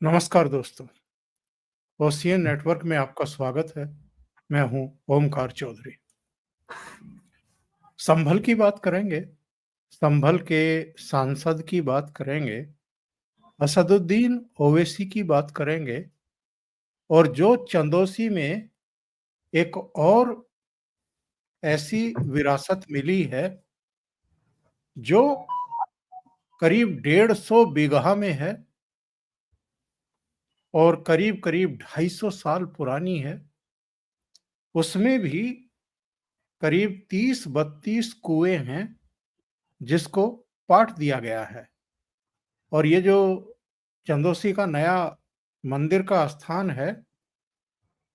नमस्कार दोस्तों, ocean network में आपका स्वागत है। मैं हूं ओमकार चौधरी। संभल की बात करेंगे, संभल के सांसद की बात करेंगे, असदुद्दीन ओवैसी की बात करेंगे और जो चंदौसी में एक और ऐसी विरासत मिली है जो करीब 150 बीघा में है और करीब-करीब 250 साल पुरानी है। उसमें भी करीब 30-32 कुएं हैं जिसको पाट दिया गया है। और ये जो चंदौसी का नया मंदिर का स्थान है,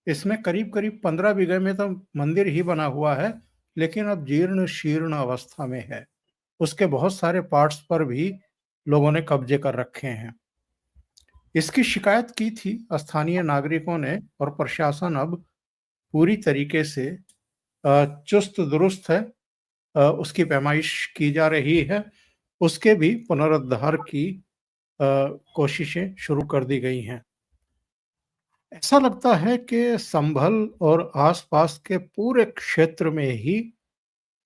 इसमें करीब-करीब 15 बीघे में तो मंदिर ही बना हुआ है, लेकिन अब जीर्ण-शीर्ण अवस्था में है। उसके बहुत सारे पार्ट्स पर भी लोगों ने कब्जे कर रखे हैं। इसकी शिकायत की थी स्थानीय नागरिकों ने और प्रशासन अब पूरी तरीके से चुस्त-दुरुस्त है। उसकी पैमाइश की जा रही है। उसके भी पुनरुद्धार की कोशिशें शुरू कर दी गई हैं। ऐसा लगता है कि संभल और आसपास के पूरे क्षेत्र में ही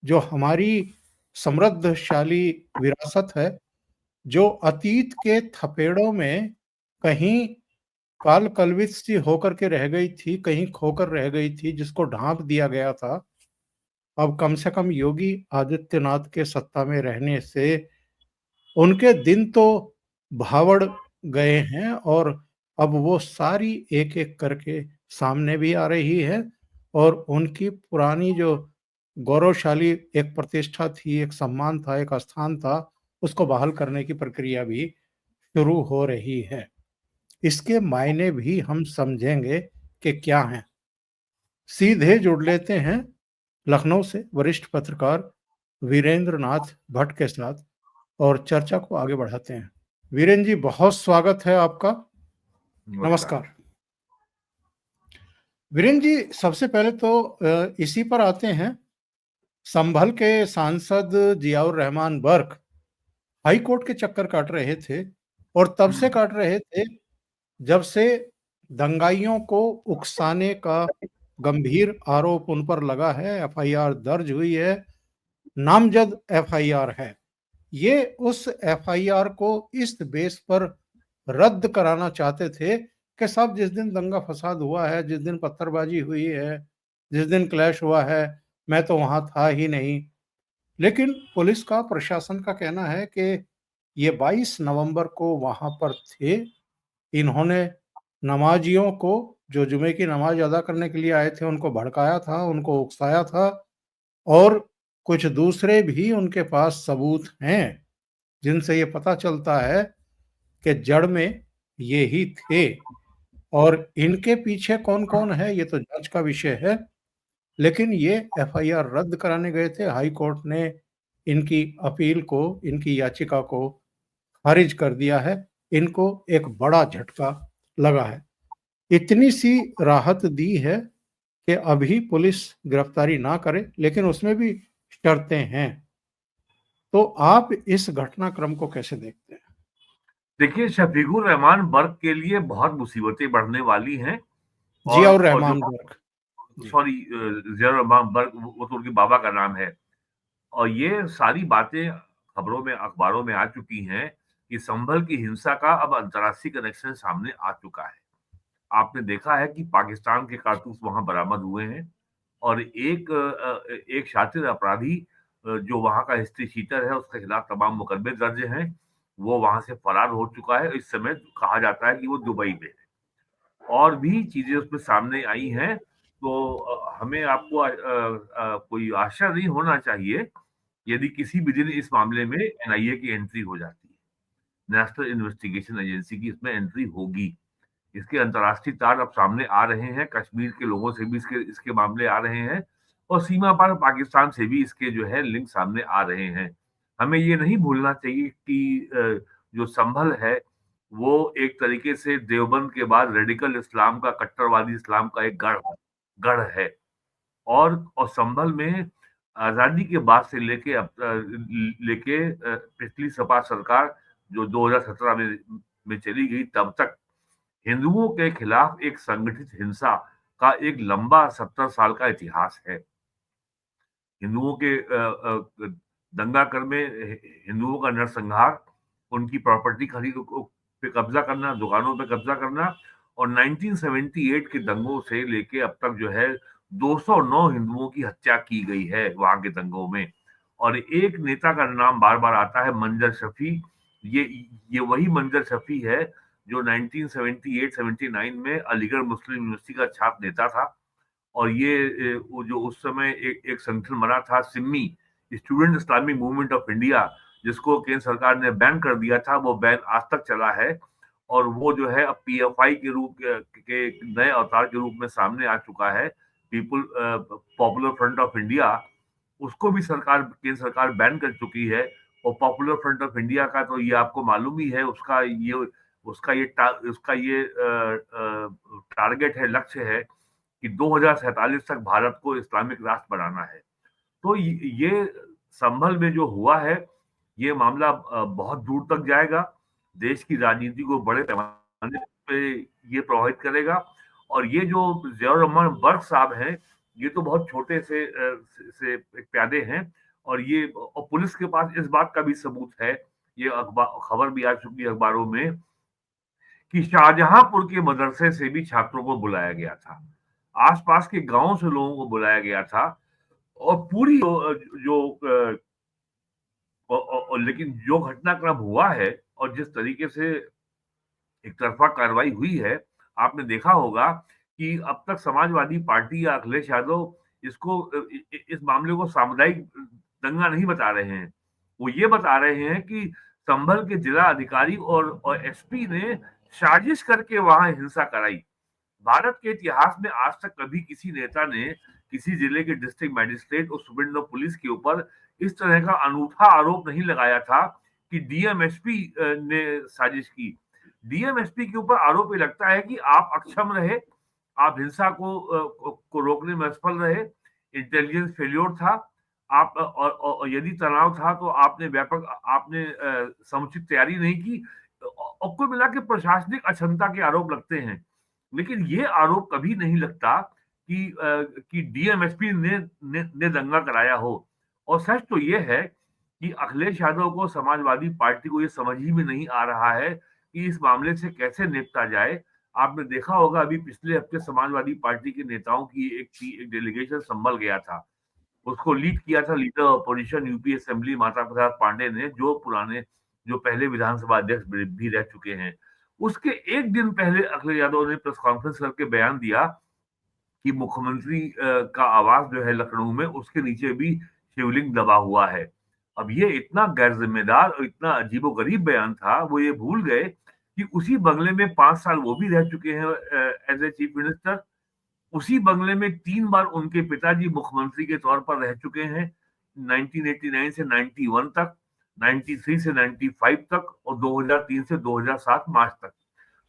जो हमारी समृद्धशाली विरासत है, जो अतीत के थपेड़ों में कहीं काल-कलवित सी होकर के रह गई थी, कहीं खोकर रह गई थी, जिसको ढाँप दिया गया था, अब कम से कम योगी आदित्यनाथ के सत्ता में रहने से उनके दिन तो भावड़ गए हैं और अब वो सारी एक-एक करके सामने भी आ रही है और उनकी पुरानी जो गौरवशाली एक प्रतिष्ठा थी, एक सम्मान था, एक स्थान था, उसको बहाल करने की प्रक्रिया भी शुरू हो रही है। इसके मायने भी हम समझेंगे कि क्या हैं। सीधे जुड़ लेते हैं लखनऊ से वरिष्ठ पत्रकार वीरेंद्र नाथ भट्ट के साथ और चर्चा को आगे बढ़ाते हैं। वीरेंद्र जी, बहुत स्वागत है आपका। नमस्कार। नमस्कार। वीरेंद्र जी, सबसे पहले तो इसी पर आते हैं। संभल के सांसद जियाउर रहमान बर्क हाई कोर्ट के चक्कर काट रहे थे और तब से काट रहे थे जब से दंगाइयों को उकसाने का गंभीर आरोप उन पर लगा है। एफआईआर दर्ज हुई है, नामजद एफआईआर है। ये उस एफआईआर को इस बेस पर रद्द कराना चाहते थे कि साहब, जिस दिन दंगा फसाद हुआ है, जिस दिन पत्थरबाजी हुई है, जिस दिन क्लैश हुआ है, मैं तो वहां था ही नहीं। लेकिन पुलिस का, प्रशासन का कहना है कि ये 22 नवंबर को वहां पर थे। इन्होंने नमाजियों को, जो जुमे की नमाज अदा करने के लिए आए थे, उनको भड़काया था, उनको उकसाया था और कुछ दूसरे भी उनके पास सबूत हैं जिनसे ये पता चलता है कि जड़ में ये ही थे। और इनके पीछे कौन-कौन है ये तो जांच का विषय है, लेकिन ये एफआईआर रद्द कराने गए थे। हाई कोर्ट ने इनकी अपील को, इनकी याचिका को खारिज कर दिया है। इनको एक बड़ा झटका लगा है। इतनी सी राहत दी है कि अभी पुलिस गिरफ्तारी ना करे, लेकिन उसमें भी शर्तें हैं। तो आप इस घटनाक्रम को कैसे देखते हैं? देखिए, शफीकुर रहमान बर्क के लिए बहुत मुसीबतें बढ़ने वाली हैं। जियाउर और जो रहमान बर्क। जी। सॉरी, जियाउर रहमान बर्क वो तो उनके बाबा का नाम है। और ये सारी बातें खबरों में, अखबारों में आ चुकी हैं कि संभल की हिंसा का अब अंतर्राष्ट्रीय कनेक्शन सामने आ चुका है। आपने देखा है कि पाकिस्तान के कारतूस वहां बरामद हुए हैं और एक शातिर अपराधी जो वहां का हिस्ट्री शीटर है, उसके खिलाफ तमाम मुकदमे दर्ज हैं। वो वहां से फरार हो चुका है। इस समय कहा जाता है कि वो दुबई में है। और भी चीजें उसमें सामने आई हैं। तो हमें आपको कोई आशा नहीं होना चाहिए यदि किसी भी दिन इस मामले में एनआईए की एंट्री हो जाती है। नेशनल इन्वेस्टिगेशन एजेंसी की इसमें एंट्री होगी। इसके अंतर्राष्ट्रीय तार अब सामने आ रहे हैं। कश्मीर के लोगों से भी इसके इसके मामले आ रहे हैं और सीमा पार पाकिस्तान से भी इसके जो है लिंक सामने आ रहे हैं। हमें ये नहीं भूलना चाहिए कि जो संभल है वो एक तरीके से देवबंद के बाद रेडिकल इस्लाम का, कट्टरवादी इस्लाम का एक गढ़ है। और संभल में आजादी के बाद से लेके पिछली सपा सरकार जो 2017 में चली गई तब तक हिंदुओं के खिलाफ एक संगठित हिंसा का एक लंबा 70 साल का इतिहास है। हिंदुओं के दंगा कर में हिंदुओं का नरसंहार, उनकी प्रॉपर्टी खरीद पे कब्जा करना, दुकानों पे कब्जा करना, और 1978 के दंगों से लेके अब तक जो है 209 हिंदुओं की हत्या की गई है वहां के दंगों में। और एक नेता का नाम बार बार आता है, मंजर शफी। ये ये वही मंजर शफी है जो 1978-79 में अलीगढ़ मुस्लिम यूनिवर्सिटी का छात्र नेता था। और ये वो जो उस समय एक संगठन बना था, Simi, student Islamic movement of India, जिसको केंद्र सरकार ने बैन कर दिया था, वो बैन आज तक चला है। और वो जो है अब पीएफआई के रूप के नए अवतार के रूप में सामने आ चुका है, people popular front of India. उसको भी केंद्र सरकार बैन कर चुकी है। और पॉपुलर फ्रंट ऑफ इंडिया का तो ये आपको मालूम ही है, उसका ये टारगेट है, लक्ष्य है कि 2047 तक भारत को इस्लामिक राष्ट्र बनाना है। तो ये संभल में जो हुआ है, ये मामला बहुत दूर तक जाएगा, देश की राजनीति को बड़े पैमाने पे ये प्रभावित करेगा। और ये जो ज़ियाउर रहमान बर्क साहब हैं, ये तो बहुत छोटे से एक प्यादे हैं। और पुलिस के पास इस बात का भी सबूत है, ये अखबार खबर भी आ चुकी है अखबारों में, कि शाहजहांपुर के मदरसे से भी छात्रों को बुलाया गया था, आसपास के गांवों से लोगों को बुलाया गया था। और पूरी जो लेकिन जो घटनाक्रम हुआ है और जिस तरीके से एक तरफा कार्रवाई हुई है, आपने देखा होगा कि अब तक समाजवादी पार्टी या अखिलेश यादव इस मामले को सामुदायिक दंगा नहीं बता रहे हैं। वो ये बता रहे हैं कि संभल के जिला अधिकारी और एसपी ने साजिश करके वहां हिंसा कराई। भारत के इतिहास में आज तक कभी किसी नेता ने किसी जिले के डिस्ट्रिक्ट मजिस्ट्रेट और सुप्रीटेंडेंट ऑफ पुलिस के ऊपर इस तरह का अनूठा आरोप नहीं लगाया था कि डीएमएसपी ने साजिश की। डीएमएसपी के ऊपर आरोप ये लगता है कि आप अक्षम रहे, आप हिंसा को रोकने में असफल रहे, इंटेलिजेंस फेल्योर था, आप और यदि तनाव था तो आपने समुचित तैयारी नहीं की। और कुल मिला के प्रशासनिक अक्षमता के आरोप लगते हैं। लेकिन ये आरोप कभी नहीं लगता कि डीएमएसपी ने दंगा कराया हो। और सच तो ये है कि अखिलेश यादव को, समाजवादी पार्टी को, ये समझ ही में नहीं आ रहा है कि इस मामले से कैसे निपटा जाए। आपने देखा होगा अभी पिछले हफ्ते समाजवादी पार्टी के नेताओं की एक डेलीगेशन संभल गया था। उसको लीड किया था leader opposition UP assembly Mata Prasad Pandey ने, जो पहले विधानसभा अध्यक्ष भी रह चुके हैं। उसके एक दिन पहले अखिलेश यादव ने प्रेस कॉन्फ्रेंस करके बयान दिया कि मुख्यमंत्री का आवास जो है लखनऊ में, उसके नीचे भी शिवलिंग दबा हुआ है। अब ये इतना गैर जिम्मेदार और इतना अजीबोगरीब बयान था, वो ये भूल गए कि उसी बंगले में 5 साल वो भी रह चुके हैं एज ए चीफ मिनिस्टर। उसी बंगले में 3 बार उनके पिताजी मुख्यमंत्री के तौर पर रह चुके हैं, 1989 से 91 तक, 93 से 95 तक, और 2003 से 2007 मार्च तक।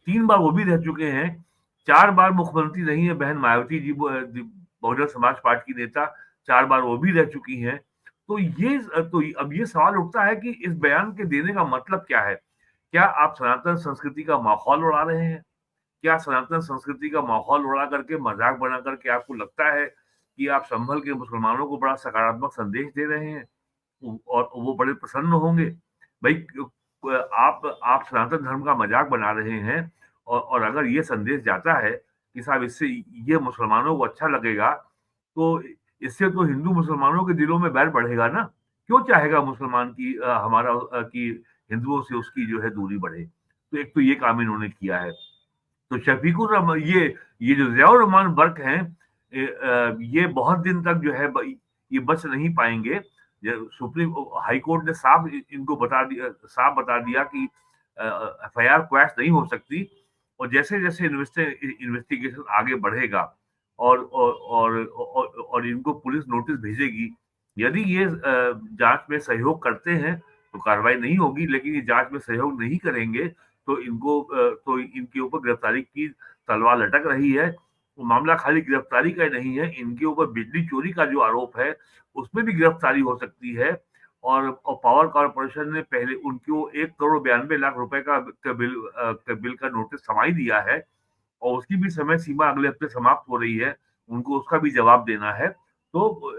3 बार वो भी रह चुके हैं। 4 बार मुख्यमंत्री रही है बहन मायावती जी, बहुजन समाज पार्टी की नेता, 4 बार वो भी रह चुकी हैं। तो अब ये सवाल उठता है कि इस बयान के देने का मतलब क्या है? क्या आप सनातन संस्कृति का माहौल उड़ा रहे हैं? क्या सनातन संस्कृति का माहौल उड़ा करके, मजाक बना करके आपको लगता है कि आप संभल के मुसलमानों को बड़ा सकारात्मक संदेश दे रहे हैं और वो बड़े प्रसन्न होंगे? भाई, आप सनातन धर्म का मजाक बना रहे हैं, और अगर ये संदेश जाता है कि साहब इससे ये मुसलमानों को अच्छा लगेगा, तो इससे तो हिंदू मुसलमानों के दिलों में बैर बढ़ेगा ना। क्यों चाहेगा मुसलमान कि हिंदुओं से उसकी जो है दूरी बढ़े? तो एक तो ये काम इन्होंने किया है। तो शफीकुर रहमान, ये जो ज़ियाउर रहमान बर्क हैं, ये बहुत दिन तक जो है ये बच नहीं पाएंगे। सुप्रीम हाई कोर्ट ने साफ बता दिया कि एफआईआर क्वैश नहीं हो सकती। और जैसे जैसे इन्वेस्टिगेशन आगे बढ़ेगा और इनको पुलिस नोटिस भेजेगी, यदि ये जांच में सहयोग करते हैं तो कार्रवाई नहीं होगी, लेकिन ये जांच में सहयोग नहीं करेंगे तो इनके ऊपर गिरफ्तारी की तलवार लटक रही है। वो मामला खाली गिरफ्तारी का ही नहीं है, इनके ऊपर बिजली चोरी का जो आरोप है उसमें भी गिरफ्तारी हो सकती है। और पावर कॉर्पोरेशन ने पहले उनको 1 करोड़ 92 लाख रुपए का बिल का नोटिस थमाई दिया है। और उसकी भी समय सीमा अगले हफ्ते समाप्त हो रही है, उनको उसका भी जवाब देना है। तो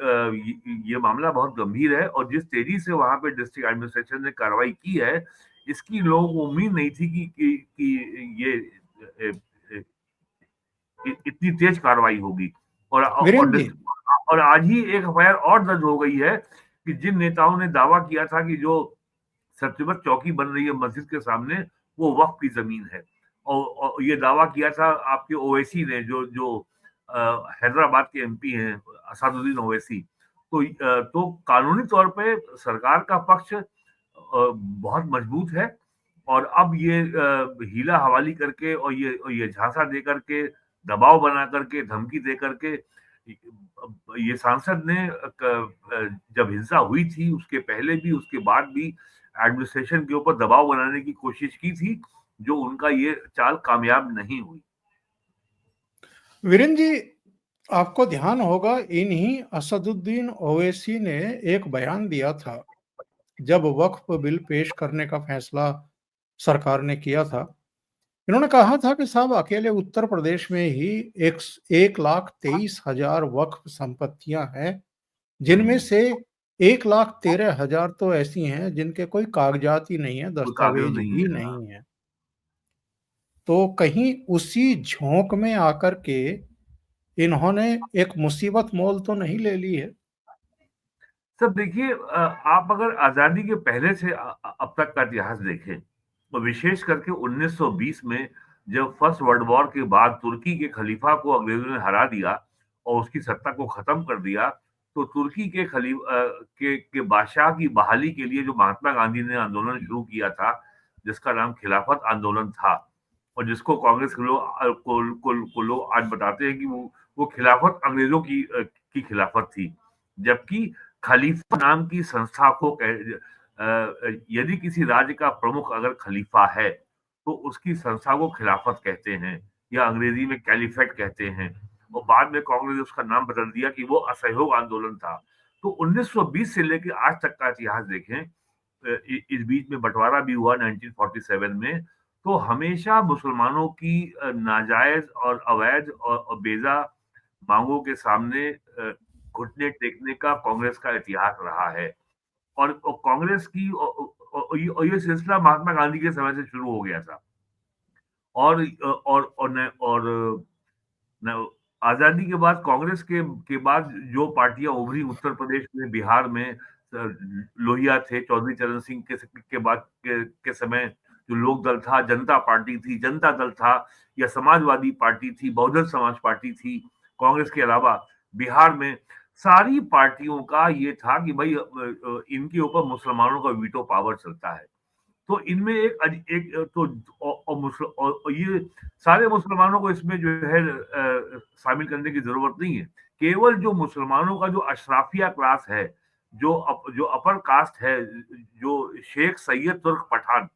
ये मामला बहुत गंभीर है और जिस तेजी से वहाँ पे डिस्ट्रिक्ट एडमिनिस्ट्रेशन ने कार्रवाई की है, इसकी लोगों को उम्मीद नहीं थी कि ये इतनी तेज कार्रवाई होगी। वीरेंद्र जी, और आज ही एक एफआईआर और दर्ज हो गई है कि जिन नेताओं ने दावा किया था कि जो सत्यवत चौकी बन रही है मस्जिद के सामने, वो वक्फ की जमीन है। और ये दावा किया था आपके ओवैसी ने, जो जो हैदराबाद के एमपी हैं, असादुद्दीन ओवैसी। तो कानूनी तौर पे सरकार का पक्ष बहुत मजबूत है। और अब ये हीला हवाली करके और ये झांसा दे करके, दबाव बना करके, धमकी दे करके, ये सांसद ने जब हिंसा हुई थी उसके पहले भी उसके बाद भी एडमिनिस्ट्रेशन के ऊपर दबाव बनाने की कोशिश की थी, जो उनका ये चाल कामयाब नहीं हुई। वीरेंद्र जी, आपको ध्यान होगा इन्हीं असदुद्दीन ओवैसी ने एक बयान दिया था जब वक्फ बिल पेश करने का फैसला सरकार ने किया था। इन्होंने कहा था कि साहब अकेले उत्तर प्रदेश में ही 1,23,000 वक्फ संपत्तियां हैं, जिनमें से 1,13,000 तो ऐसी हैं जिनके कोई कागजात ही नहीं है, कोई कागज दस्तावेज नहीं ही है। हाँ। नहीं है। तो कहीं उसी झोंक में आकर के इन्होंने एक मुसीबत मोल तो नहीं ले ली है? सब देखिए, आप अगर आजादी के पहले से अब तक का इतिहास देखें, तो विशेष करके 1920 में जब फर्स्ट वर्ल्ड वॉर के बाद तुर्की के खलीफा को अंग्रेजों ने हरा दिया और उसकी सत्ता को खत्म कर दिया, तो तुर्की के के बादशाह की बहाली के लिए जो महात्मा गांधी ने आंदोलन शुरू किया था, जिसका नाम खिलाफत आंदोलन था, और जिसको कांग्रेस के लोग को लोग आज बताते हैं कि वो खिलाफत अंग्रेजों की खिलाफत थी। जबकि खलीफा नाम की संस्था को यदि किसी राज्य का प्रमुख अगर खलीफा है, तो उसकी संस्था को खिलाफत कहते हैं, या अंग्रेजी में कैलिफेट कहते हैं। और बाद में कांग्रेस ने उसका नाम बदल दिया कि वो असहयोग आंदोलन था। तो 1920 से लेकर आज तक का इतिहास देखें, इस बीच में बंटवारा भी हुआ 1947 में, तो हमेशा मुसलमानों की नाजायज और अवैध और बेजा मांगों के सामने घुटने टेकने का कांग्रेस का इतिहास रहा है। और कांग्रेस की और ये सिलसिला महात्मा गांधी के समय से शुरू हो गया था। और न आजादी के बाद कांग्रेस के बाद जो पार्टियां उभरी उत्तर प्रदेश में, बिहार में, लोहिया थे, चौधरी चरण सिंह के बाद के समय जो लोक दल था, जनता पार्टी थी, जनता दल था, या समाजवादी पार्टी थी, बहुजन समाज पार्टी थी, कांग्रेस के अलावा बिहार में सारी पार्टियों का ये था कि भाई इनके ऊपर मुसलमानों का वीटो पावर चलता है। तो इनमें एक तो और ये सारे मुसलमानों को इसमें जो है शामिल करने की जरूरत नहीं है। केवल जो मुसलमानों का जो अशराफिया क्लास है, जो अपर कास्ट है, जो शेख सैयद तुर्क पठान,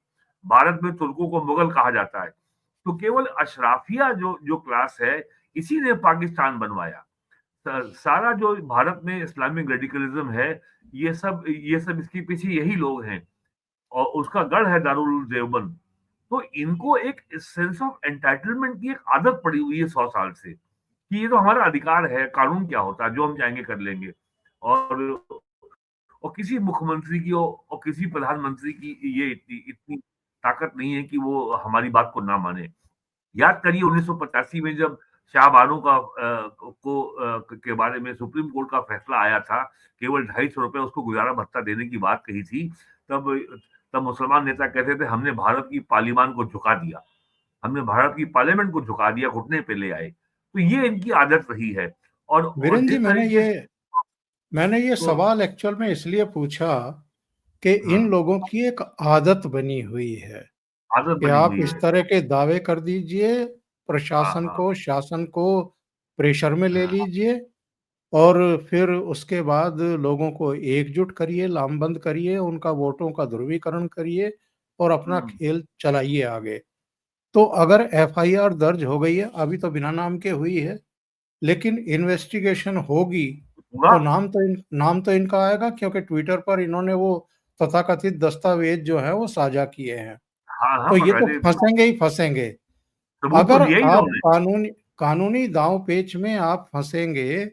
भारत में तुर्कों को मुगल कहा जाता है, तो केवल अशराफिया जो जो क्लास है, इसी ने पाकिस्तान बनवाया। सारा जो भारत में इस्लामिक रेडिकलिज्म है, ये सब इसके पीछे यही लोग हैं। और उसका गढ़ है दारुल उलूम देवबंद। तो इनको एक सेंस ऑफ एंटाइटलमेंट की एक आदत पड़ी हुई है 100 साल से, कि ये तो हमारा अधिकार है, कानून क्या होता है, जो हम चाहेंगे कर लेंगे। और और किसी मुख्यमंत्री की और किसी प्रधानमंत्री की ये इतनी इतनी ताकत नहीं है कि वो हमारी बात को ना माने। याद करिए 1985 में जब शाह बानो के बारे में सुप्रीम कोर्ट का फैसला आया था, केवल ₹250 उसको गुजारा भत्ता देने की बात कही थी, तब तब मुसलमान नेता कहते थे हमने भारत की पार्लियामान को झुका दिया, हमने भारत की पार्लियामेंट को झुका दिया, घुटने पे ले आए। तो ये इनकी आदत रही है। और वीरेंद्र जी, जिस तरीके से मैंने ये तो सवाल एक्चुअल में इसलिए पूछा कि इन हाँ, लोगों की एक आदत बनी हुई है आदत कि बनी आप हुई इस है। तरह के दावे कर दीजिए, हाँ, प्रशासन हाँ, को, शासन को प्रेशर में ले हाँ, लीजिए और फिर उसके बाद लोगों को एकजुट करिए, लामबंद करिए, उनका वोटों का ध्रुवीकरण करिए और अपना हुँ, खेल चलाइए आगे। तो अगर एफआईआर दर्ज हो गई है, अभी तो बिना नाम के हुई है, लेकिन इन्वेस्टिगेशन होगी होगा। तो नाम तो इनका आएगा, क्योंकि ट्विटर पर इन्होंने वो तथाकथित दस्तावेज जो है वो साझा किए हैं। हाँ, हाँ, तो ये तो बकायदे फँसेंगे ही फँसेंगे। सबूत तो अगर दिया ही आप इन्होंने। कानूनी दांव पेच में आप फंसेंगे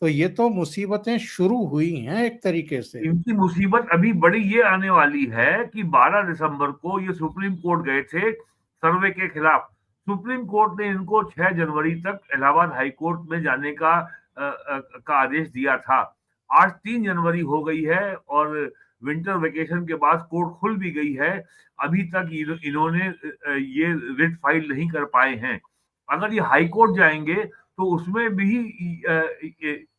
तो ये तो मुसीबतें शुरू हुई हैं एक तरीके से। इनकी मुसीबत अभी बड़ी ये आने वाली है कि 12 दिसंबर को ये सुप्रीम कोर्ट गए थे सर्वे के खिलाफ। सुप्रीम कोर्ट ने इनको 6 जनवरी तक इलाहाबाद हाई कोर्ट में जाने का आदेश दिया था। आज 3 जनवरी हो गई है और विंटर वेकेशन के बाद कोर्ट खुल भी गई है। अभी तक इन्होंने ये रिट फाइल नहीं कर पाए हैं। अगर ये हाई कोर्ट जाएंगे तो उसमें भी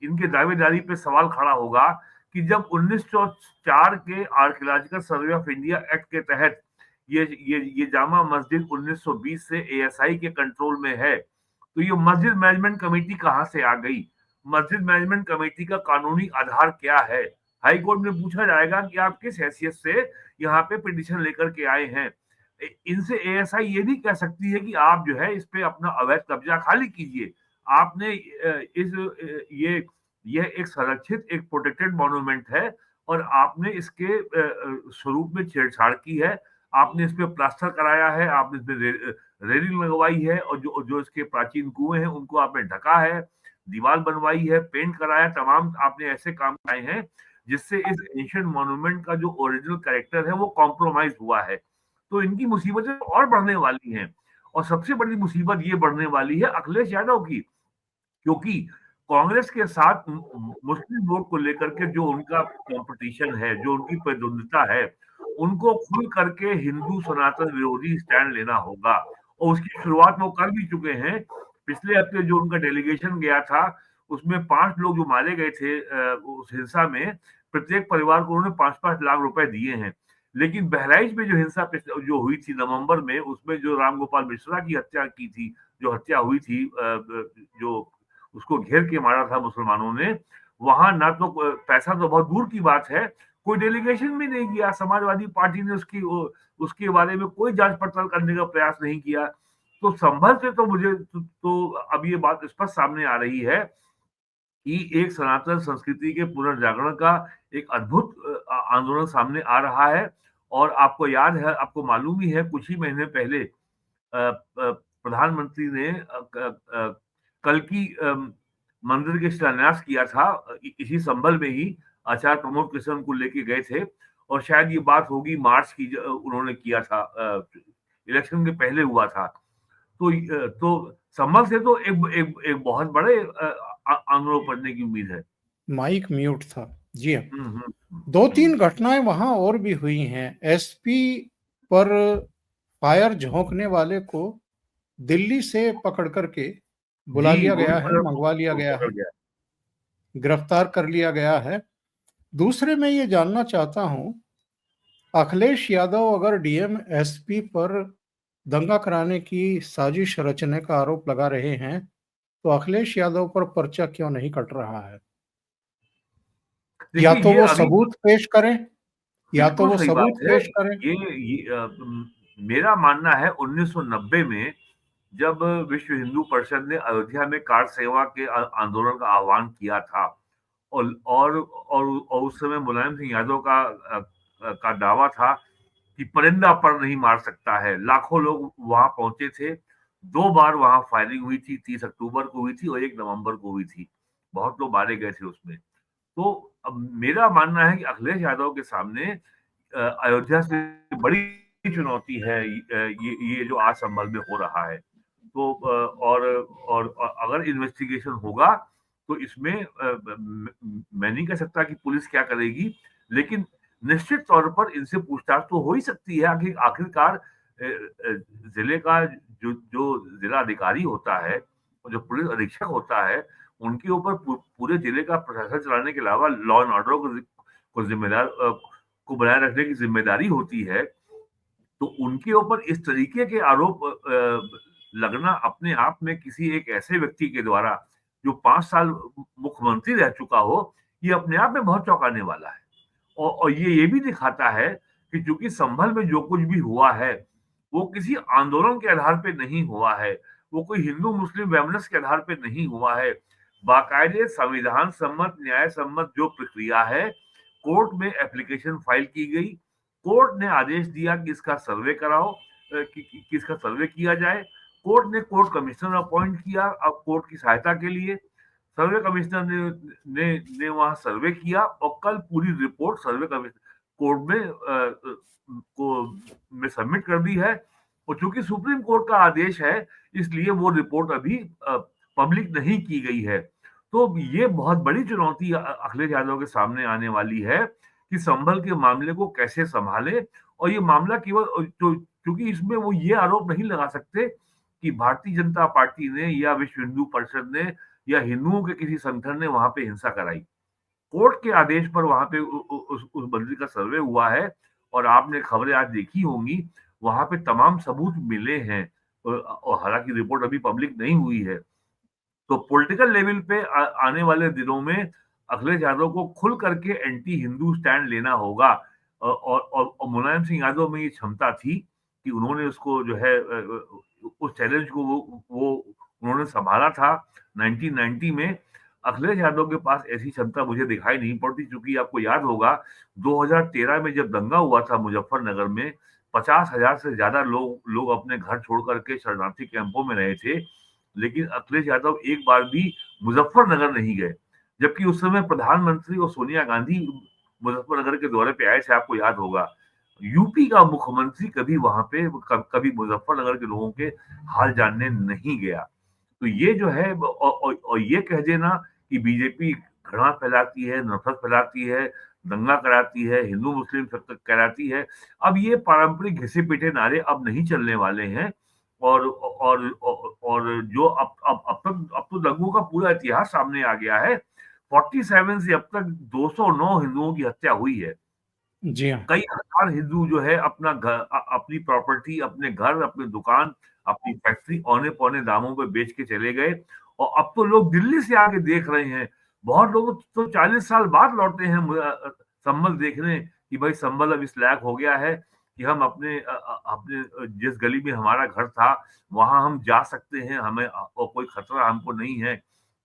इनके दावेदारी पे सवाल खड़ा होगा कि जब 1904 के archaeological survey of India act के तहत ये जामा मस्जिद 1920 से एएसआई के कंट्रोल में है, तो ये मस्जिद मैनेजमेंट कमेटी कहां से आ गई? मस्जिद मैनेजमेंट कमेटी का कानूनी आधार क्या है? हाई कोर्ट में पूछा जाएगा कि आप किस हैसियत से यहाँ पे पिटिशन लेकर के आए हैं। इनसे एएसआई ये भी कह सकती है कि आप जो है इस पे अपना अवैध कब्जा खाली कीजिए। आपने यह एक संरक्षित, एक प्रोटेक्टेड मॉन्यूमेंट है और आपने इसके स्वरूप में छेड़छाड़ की है। आपने इस पे प्लास्टर कराया है, आपने इस पे रेलिंग लगवाई है और जो जो इसके प्राचीन कुएं हैं उनको आपने ढका है, दीवार बनवाई है, पेंट कराया, तमाम आपने ऐसे काम कराए हैं जिससे इस एंशिएंट मॉन्यूमेंट का जो ओरिजिनल कैरेक्टर है वो कॉम्प्रोमाइज हुआ है। तो इनकी मुसीबतें और बढ़ने वाली हैं और सबसे बड़ी मुसीबत ये बढ़ने वाली है अखिलेश यादव की, क्योंकि कांग्रेस के साथ मुस्लिम वोट को लेकर के जो उनका कंपटीशन है, जो उनकी प्रतिद्वंदिता है, उनको खुल करके हिंदू सनातन विरोधी स्टैंड लेना होगा और उसकी शुरुआत वो कर भी चुके हैं। पिछले हफ्ते जो उनका डेलीगेशन गया था उसमें 5 लोग जो मारे गए थे उस हिंसा में, प्रत्येक परिवार को उन्होंने 5-5 लाख रुपए दिए हैं। लेकिन बहराइच में जो हिंसा जो हुई थी नवंबर में, उसमें जो रामगोपाल मिश्रा की हत्या की थी, जो हत्या हुई थी, जो उसको घेर के मारा था मुसलमानों ने, वहां ना तो पैसा तो बहुत दूर की बात है, कोई डेलीगेशन भी नहीं किया। समाजवादी पार्टी ने उसके बारे में कोई जांच पड़ताल करने का प्रयास नहीं किया। तो संभल से तो मुझे तो अब ये बात स्पष्ट सामने आ रही है कि एक सनातन संस्कृति के पुनर्जागरण का एक अद्भुत आंदोलन सामने आ रहा है। और आपको याद है, आपको मालूम ही है, कुछ ही महीने पहले प्रधानमंत्री ने कल की मंदिर के शिलान्यास किया था, इसी संबल में ही आचार्य प्रमोद कृष्ण को लेके गए थे और शायद ये बात होगी मार्च की, उन्होंने किया था, इलेक्शन के पहले हुआ था। तो संभल से तो एक बहुत बड़े आंदोलन पड़ने की उम्मीद है। माइक म्यूट था जी हाँ। हम्म, 2-3 घटनाएं वहां और भी हुई हैं। एसपी पर फायर झोंकने वाले को दिल्ली से पकड़ करके बुला जी, लिया गोविंद गया है, वल्लभ मंगवा लिया को गया पकड़ है, गया। गिरफ्तार कर लिया गया है। दूसरे मैं ये जानना चाहता हूं, अखिलेश यादव अगर डीएम एसपी पर दंगा कराने की साजिश रचने का आरोप लगा रहे हैं तो अखिलेश यादव पर पर्चा क्यों नहीं कट रहा है? या देखिए तो ये वो अभी सबूत पेश करें, या तो बिल्कुल वो सही बात सबूत है। पेश करें। मेरा मानना है 1990 में जब विश्व हिंदू परिषद ने अयोध्या में कार सेवा के आंदोलन का आह्वान किया था और उस समय मुलायम सिंह यादव का दावा था कि परिंदा पर नहीं मार सकता है। लाखों लोग वहां पहुंचे थे। 2 बार वहां फायरिंग हुई थी, 30 अक्टूबर को हुई थी और 1 नवंबर को हुई थी। बहुत लोग मारे गए थे उसमें। तो अब मेरा मानना है कि अखिलेश यादव के सामने अयोध्या से बड़ी चुनौती है ये जो आज संभल में हो रहा है। तो और अगर इन्वेस्टिगेशन होगा तो इसमें मैं नहीं कह सकता कि पुलिस क्या करेगी, लेकिन निश्चित तौर पर इनसे पूछताछ तो हो ही सकती है। आखिरकार जिले का जो जो जिला अधिकारी होता है और जो पुलिस अधीक्षक होता है, उनके ऊपर पूरे जिले का प्रशासन चलाने के अलावा लॉ एंड ऑर्डर को जिम्मेदार को बनाए रखने की जिम्मेदारी होती है। तो उनके ऊपर इस तरीके के आरोप लगना अपने आप में किसी एक ऐसे व्यक्ति के द्वारा जो 5 साल मुख्यमंत्री रह चुका हो, ये अपने आप में बहुत चौंकाने वाला है। और ये भी दिखाता है कि चूंकि संभल में जो कुछ भी हुआ है वो किसी आंदोलन के आधार पे नहीं हुआ है, वो कोई हिंदू मुस्लिम वैमनस्य के आधार पे नहीं हुआ है। बाकायदे संविधान सम्मत, न्याय सम्मत जो प्रक्रिया है, कोर्ट में एप्लीकेशन फाइल की गई, कोर्ट ने आदेश दिया कि इसका सर्वे कराओ, कि इसका सर्वे किया जाए कोर्ट ने कोर्ट कमिश्नर अपॉइंट किया अब कोर्ट की सहायता के लिए। सर्वे कमिश्नर ने वहां सर्वे किया और कल पूरी रिपोर्ट सर्वे कमिश्नर कोर्ट में सबमिट कर दी है। और चूंकि सुप्रीम कोर्ट का आदेश है इसलिए वो रिपोर्ट अभी पब्लिक नहीं की गई है। तो ये बहुत बड़ी चुनौती अखिलेश यादव के सामने आने वाली है कि संभल के मामले को कैसे संभाले। और ये मामला केवल क्योंकि इसमें वो ये आरोप नहीं लगा सकते कि भारतीय जनता पार्टी ने या विश्व हिंदू परिषद ने या हिंदुओं के किसी संगठन ने वहां पे हिंसा कराई। कोर्ट के आदेश पर वहां पे उस मंदिर का सर्वे हुआ है और आपने खबरें आज देखी होंगी वहां पे तमाम सबूत मिले हैं। और हालांकि रिपोर्ट अभी पब्लिक नहीं हुई है। तो पॉलिटिकल लेवल पे आने वाले दिनों में अखिलेश यादव को खुल करके एंटी हिंदू स्टैंड लेना होगा। और मुलायम सिंह यादव में ये क्षमता थी कि उन्होंने उसको जो है उस चैलेंज को वो उन्होंने संभाला था 1990 में। अखिलेश यादव के पास ऐसी क्षमता मुझे दिखाई नहीं पड़ती क्योंकि आपको याद होगा 2013 में जब दंगा हुआ था मुजफ्फरनगर में 50,000 से ज्यादा लोग अपने घर छोड़ करके शरणार्थी कैंपों में रहे थे। लेकिन अखिलेश यादव एक बार भी मुजफ्फरनगर नहीं गए जबकि उस समय प्रधानमंत्री और सोनिया गांधी मुजफ्फरनगर के दौरे पे आए थे आपको याद होगा। यूपी का मुख्यमंत्री कभी वहां पे कभी मुजफ्फरनगर के लोगों के हाल जानने नहीं गया। तो ये जो है और ये कह देना कि बीजेपी घृणा फैलाती है नफरत फैलाती है दंगा कराती है हिंदू मुस्लिम कराती है। अब ये पारंपरिक घिसे पीटे नारे अब नहीं चलने वाले हैं। और जो अब तो दंगों का पूरा इतिहास सामने आ गया है। 47 से अब तक 209 हिंदुओं की हत्या हुई है। जी हाँ। कई हजार हिंदू जो है अपना घर अपनी प्रॉपर्टी अपने घर अपनी दुकान अपनी फैक्ट्री औने पौने दामों पे बेच के चले गए। और अब तो लोग दिल्ली से आके देख रहे हैं। बहुत लोग तो 40 साल बाद लौटे हैं संभल देखने कि भाई संभल अब इस लायक हो गया है कि हम अपने जिस गली में हमारा घर था वहां हम जा सकते हैं हमें और कोई खतरा हमको नहीं है।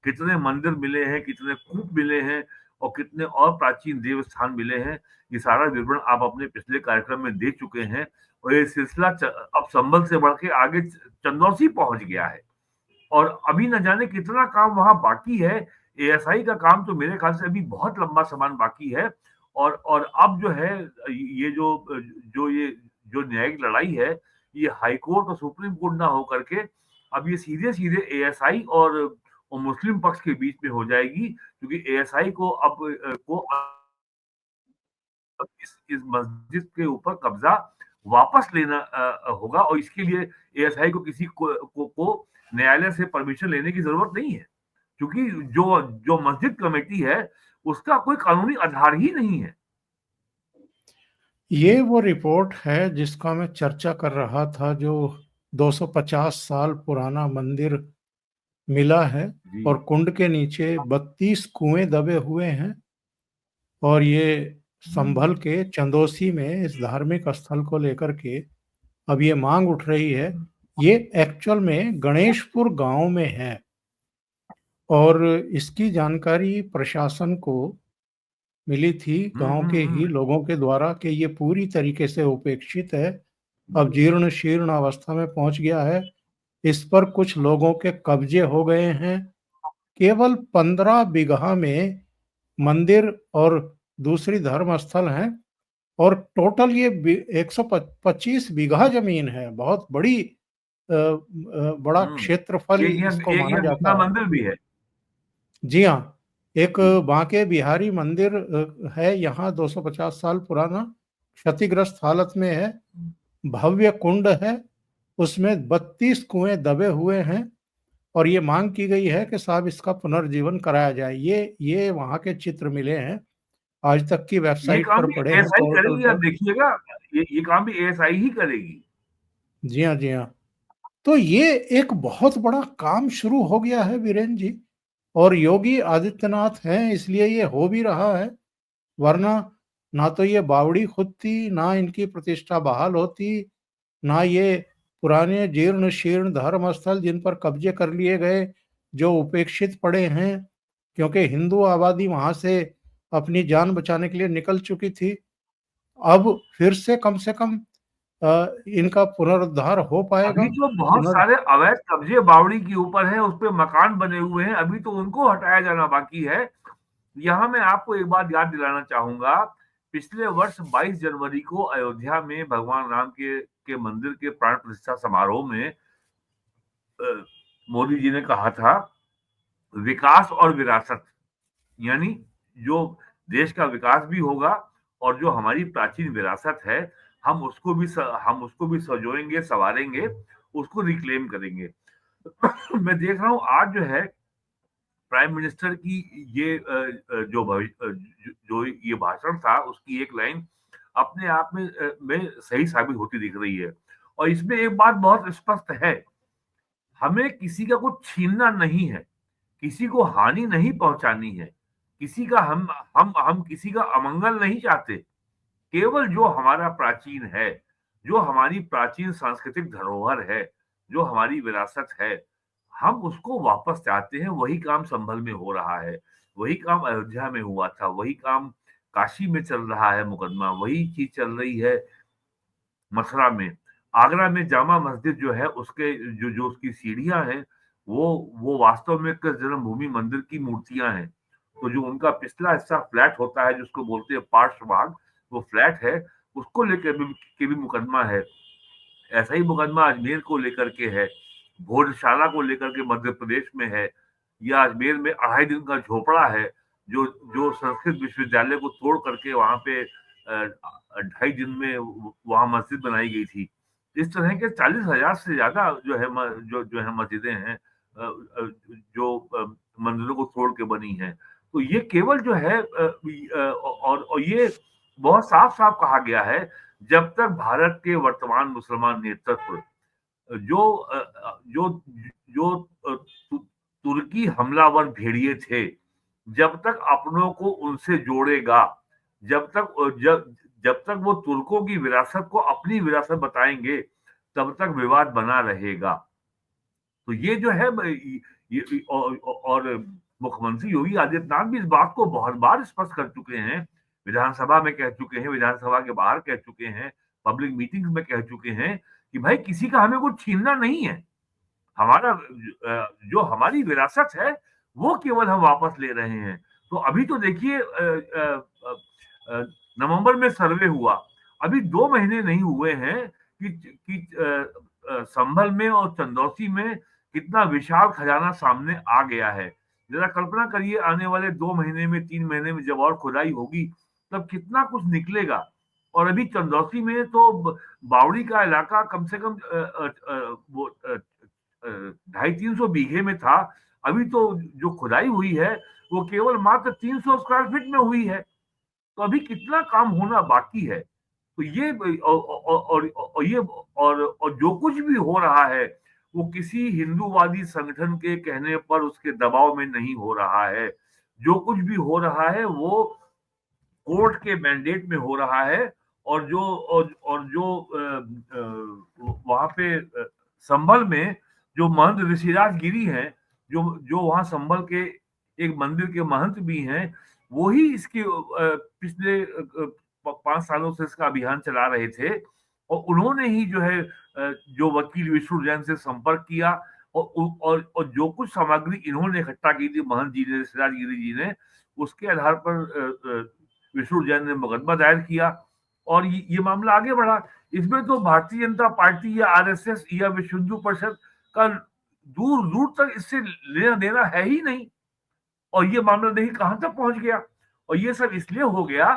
कितने मंदिर मिले हैं कितने कूप मिले हैं और कितने और प्राचीन देव स्थान मिले हैं। ये सारा विवरण आप अपने पिछले कार्यक्रम में देख चुके हैं। और ये सिलसिला अब संभल से बढ़ के आगे चंदौसी पहुंच गया है। और अभी न जाने कितना काम वहां बाकी है। एएसआई का काम तो मेरे ख्याल से अभी बहुत लंबा सामान बाकी है। और अब जो है ये जो न्यायिक लड़ाई है ये हाई कोर्ट और सुप्रीम कोर्ट ना हो करके अब ये सीधे सीधे एएसआई और मुस्लिम पक्ष के बीच में हो जाएगी क्योंकि एएसआई को इस मस्जिद के ऊपर कब्जा वापस लेना होगा। और इसके लिए एएसआई को किसी को न्यायालय से परमिशन लेने की जरूरत नहीं है क्योंकि जो जो मस्जिद कमेटी है उसका कोई कानूनी आधार ही नहीं है। ये वो रिपोर्ट है जिसका मैं चर्चा कर रहा था जो 250 साल पुराना मंदिर मिला है और कुंड के नीचे 32 कुएं दबे हुए हैं। और ये संभल के चंदौसी में इस धार्मिक स्थल को लेकर के अब ये मांग उठ रही है। ये एक्चुअल में गणेशपुर गांव में है और इसकी जानकारी प्रशासन को मिली थी गांव के ही लोगों के द्वारा कि ये पूरी तरीके से उपेक्षित है अब जीर्ण शीर्ण अवस्था में पहुंच गया है। इस पर कुछ लोगों के कब्जे हो गए हैं। केवल 15 बीघा में मंदिर और दूसरी धर्म स्थल हैं और टोटल ये 125 बीघा जमीन है। बहुत बड़ी बड़ा क्षेत्रफल इसको माना जाता है। मंदिर भी है। जी हाँ, एक बांके बिहारी मंदिर है यहाँ 250 साल पुराना क्षतिग्रस्त हालत में है। भव्य कुंड है उसमें 32 कुएं दबे हुए हैं और ये मांग की गई है कि साहब इसका पुनर्जीवन कराया जाए। ये वहाँ के चित्र मिले हैं आज तक की वेबसाइट पर पड़े हैं एएसआई पोर्टल करेगी आप पर। देखिएगा ये काम भी एएसआई ही करेगी। जी हाँ जी हाँ। तो ये एक बहुत बड़ा काम शुरू हो गया है वीरेन जी और योगी आदित्यनाथ हैं इसलिए ये हो भी रहा है। वरना ना तो ये बावड़ी खुदती ना इनकी प्रतिष्ठा बहाल होती ना ये पुराने जीर्ण शीर्ण धर्म स्थल जिन पर कब्जे कर लिए गए जो उपेक्षित पड़े हैं क्योंकि हिंदू आबादी वहां से अपनी जान बचाने के लिए निकल चुकी थी। अब फिर से कम इनका पुनरुद्धार हो पाएगा? अभी तो बहुत सारे अवैध कब्जे बावड़ी के ऊपर है, उस पे मकान बने हुए हैं, अभी तो उनको हटाया जाना बाकी है। यहाँ मैं आपको एक बात याद दिलाना चाहूंगा, पिछले वर्ष 22 जनवरी को अयोध्या में भगवान राम के मंदिर के प्राण प्रतिष्ठा समारोह में मोदी जी ने कहा था, विकास और विरासत, यानी जो देश का विकास भी होगा और जो हमारी प्राचीन विरासत है, हम उसको भी सजोएंगे, संवारेंगे, उसको रिक्लेम करेंगे। मैं देख रहा हूँ आज जो है प्राइम मिनिस्टर की ये जो ये भाषण था, उसकी एक लाइन अपने आप में सही साबित होती दिख रही है। और इसमें एक बात बहुत स्पष्ट है, हमें किसी का कुछ छीनना नहीं है, किसी को हानि नहीं पहुंचानी है, किसी का हम किसी का अमंगल नहीं चाहते। केवल जो हमारा प्राचीन है, जो हमारी प्राचीन सांस्कृतिक धरोहर है, जो हमारी विरासत है, हम उसको वापस चाहते हैं। वही काम संभल में हो रहा है, वही काम अयोध्या में हुआ था, वही काम काशी में चल रहा है मुकदमा, वही चीज चल रही है मथुरा में। आगरा में जामा मस्जिद जो है, उसके जो जो उसकी सीढ़ियां हैं, वो वास्तव में कृष्ण जन्मभूमि मंदिर की मूर्तियां हैं। तो जो उनका पिछला हिस्सा फ्लैट होता है, जिसको बोलते हैं पार्श्व भाग, वो फ्लैट है, उसको लेकर भी मुकदमा है। ऐसा ही मुकदमा अजमेर को लेकर के है, भोजशाला को लेकर के मध्य प्रदेश में है, या अजमेर में 2.5 दिन का झोपड़ा है, जो जो संस्कृत विश्वविद्यालय को तोड़ करके वहां पे 2.5 दिन में वहां मस्जिद बनाई गई थी। इस तरह के 40,000 से ज्यादा जो है मस्जिदें हैं, जो मंदिरों को तोड़ के बनी हैं। तो ये केवल जो है और ये बहुत साफ साफ कहा गया है, जब तक भारत के वर्तमान मुसलमान नेतृत्व जो जो तुर्की हमलावर भेड़िए थे, जब तक अपनों को उनसे जोड़ेगा, जब तक वो तुर्कों की विरासत को अपनी विरासत बताएंगे, तब तक विवाद बना रहेगा। तो ये जो है ये और मुख्यमंत्री योगी आदित्यनाथ भी इस बात को बहुत बार स्पष्ट कर चुके हैं, विधानसभा में कह चुके हैं, विधानसभा के बाहर कह चुके हैं, पब्लिक मीटिंग्स में कह चुके हैं कि भाई किसी का हमें कुछ छीनना नहीं है। हमारा जो हमारी विरासत है, वो केवल हम वापस ले रहे हैं। तो अभी तो देखिए नवंबर में सर्वे हुआ, अभी 2 महीने नहीं हुए हैं कि संभल में और चंदौसी में कितना विशाल खजाना सामने आ गया है। जरा कल्पना करिए, आने वाले 2 महीने में, 3 महीने में जब और खुदाई होगी, तब कितना कुछ निकलेगा। और अभी चंदौसी में तो बावड़ी का इलाका कम से कम वो 250-300 बीघे में था। अभी तो जो खुदाई हुई है, वो केवल मात्र 300 स्क्वायर फीट में हुई है। तो अभी कितना काम होना बाकी है। तो ये और जो कुछ भी हो रहा है, वो किसी हिंदूवादी संगठन के कहने पर, उसके दबाव में नहीं हो रहा है। जो कुछ भी हो रहा है, वो कोर्ट के मैंडेट में हो रहा है। और जो वहां पे संभल में जो महंत ऋषिराज गिरी हैं, जो जो वहां संभल के एक मंदिर के महंत भी हैं, वो ही इसके पिछले 5 सालों से इसका अभियान चला रहे थे। और उन्होंने ही जो है जो वकील विष्णु जैन से संपर्क किया, और जो कुछ सामग्री इन्होंने इकट्ठा की थी महंत जी ने, ऋषिराज गिरी जी ने, उसके आधार पर विष्णु जैन ने मुकदमा दायर किया और ये मामला आगे बढ़ा। इसमें तो भारतीय जनता पार्टी या आरएसएस या विश्व हिंदू परिषद का दूर दूर तक इससे लेना देना है ही नहीं। और ये मामला नहीं कहां तक पहुंच गया। और ये सब इसलिए हो गया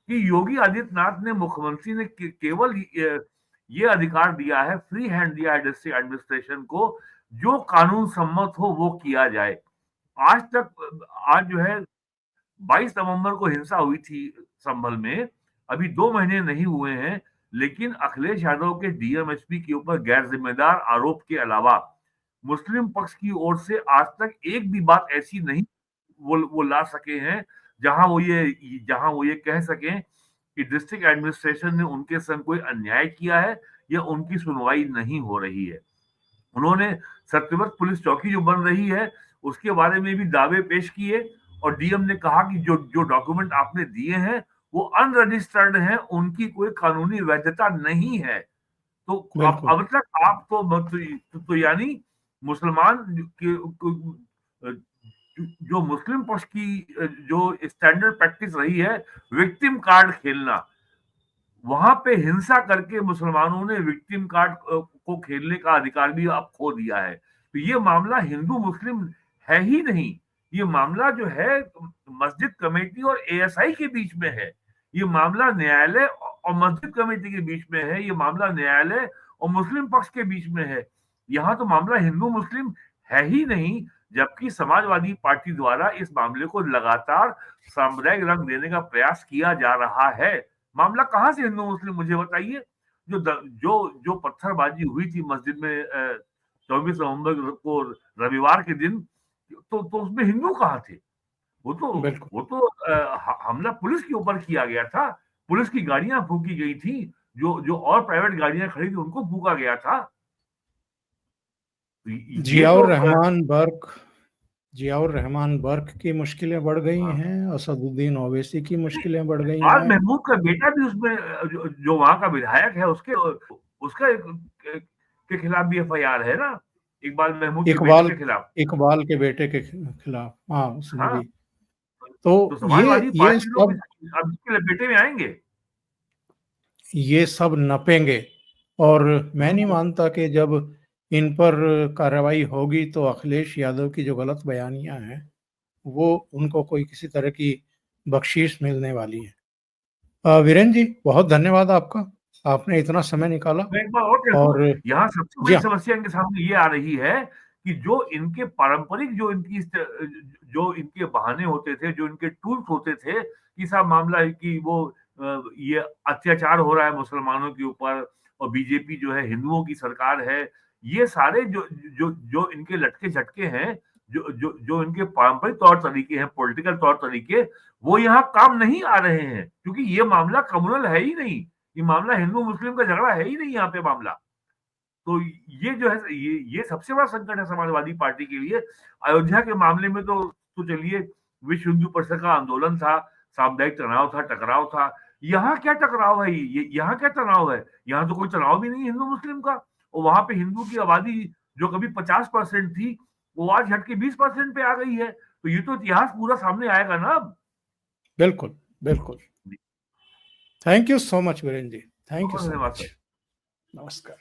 कि योगी आदित्यनाथ ने, मुख्यमंत्री ने केवल ये अधिकार दिया है, फ्री हैंड दिया है डिस्ट्रिक्ट एडमिनिस्ट्रेशन को, जो कानून सम्मत हो वो किया जाए। आज जो है 22 नवंबर को हिंसा हुई थी संभल में, अभी 2 महीने नहीं हुए हैं, लेकिन अखिलेश यादव के डीएमएसपी के ऊपर गैर जिम्मेदार आरोप के अलावा मुस्लिम पक्ष की ओर से आज तक एक भी बात ऐसी नहीं वो ला सके हैं जहां वो ये कह सकें कि डिस्ट्रिक्ट एडमिनिस्ट्रेशन ने उनके संग कोई अन्याय किया है या उनकी सुनवाई नहीं हो रही है। उन्होंने सत्यव्रत पुलिस चौकी जो बन रही है, उसके बारे में भी दावे पेश किए, और डीएम ने कहा कि जो जो डॉक्यूमेंट आपने दिए हैं वो अनरजिस्टर्ड हैं, उनकी कोई कानूनी वैधता नहीं है। तो बिल्कुल। अब तक आप तो यानी मुसलमान जो मुस्लिम पक्ष की जो स्टैंडर्ड प्रैक्टिस रही है, विक्टिम कार्ड खेलना, वहां पे हिंसा करके मुसलमानों ने विक्टिम कार्ड को खेलने का अधिकार भी अब खो दिया है। तो ये मामला हिंदू मुस्लिम है ही नहीं, ये मामला जो है मस्जिद कमेटी और एएसआई के बीच में है, ये मामला न्यायालय और मस्जिद कमेटी के बीच में है, ये मामला न्यायालय और मुस्लिम पक्ष के बीच में है। यहाँ तो मामला हिंदू मुस्लिम है ही नहीं, जबकि समाजवादी पार्टी द्वारा इस मामले को लगातार सामुदायिक रंग देने का प्रयास किया जा रहा है। मामला कहाँ से हिंदू मुस्लिम, मुझे बताइए। जो पत्थरबाजी हुई थी मस्जिद में 24 नवंबर को रविवार के दिन, तो उसमें हिंदू कहाँ थे? बिल्कुल। वो तो हमला पुलिस के ऊपर किया गया था, पुलिस की गाड़ियां फूकी गई थी, जो और प्राइवेट गाड़ियां खड़ी थी उनको फूका गया था। ये तो जियाउर रहमान बर्क जियाउर रहमान बर्क की मुश्किलें बढ़ गई हैं, असदुद्दीन ओवैसी की मुश्किलें बढ़ गई इकबाल हैं। महमूद का बेटा भी उसमें जो वहां का विधायक है, उसका के खिलाफ भी एफआईआर है ना, इकबाल महमूद के बेटे इकबाल के खिलाफ। इकबाल के बेटे के खिलाफ, हाँ, उसमें हाँ, भी। तो तो ये समाजवादी ये पार्टी लोग सब अब इसके लपेटे में आएंगे। ये सब नपेंगे, और मैं नहीं हम्म, मानता कि जब इन पर कार्रवाई होगी तो अखिलेश यादव की जो गलत बयानियां हैं वो उनको कोई किसी तरह की बख्शीश मिलने वाली है। वीरेंद्र जी, बहुत धन्यवाद आपका, आपने इतना समय निकाला। मैं एक बार और कह दूं, और यहाँ सबसे जी बड़ी हाँ, समस्या इनके सामने ये आ रही है कि जो इनके पारंपरिक जो इनके बहाने होते थे, जो इनके टूल्स होते थे कि साहब मामला है कि वो ये अत्याचार हो रहा है मुसलमानों के ऊपर और बीजेपी जो है हिंदुओं की सरकार है, ये सारे जो इनके लटके झटके हैं, जो इनके पारंपरिक तौर तरीके हैं, पॉलिटिकल तौर तरीके, वो यहाँ काम नहीं आ रहे हैं, क्योंकि ये मामला कम्युनल है ही नहीं, ये मामला हिंदू मुस्लिम का झगड़ा है ही नहीं यहाँ पे मामला। तो ये जो है ये सबसे बड़ा संकट है समाजवादी पार्टी के लिए। अयोध्या के मामले में तो चलिए, विश्व हिंदू परिषद का आंदोलन था, सामुदायिक तनाव था, टकराव था। यहाँ क्या टकराव है, ये यहाँ क्या तनाव है? यहाँ तो कोई तनाव भी नहीं है हिंदू मुस्लिम का। और वहां पे हिंदू की आबादी जो कभी 50% थी, वो आज हट के 20% पे आ गई है। तो ये तो इतिहास पूरा सामने आएगा ना अब। बिल्कुल, बिल्कुल। Thank you so much Virendra ji, thank you बहुत सो धन्यवाद मच। सर। नमस्कार।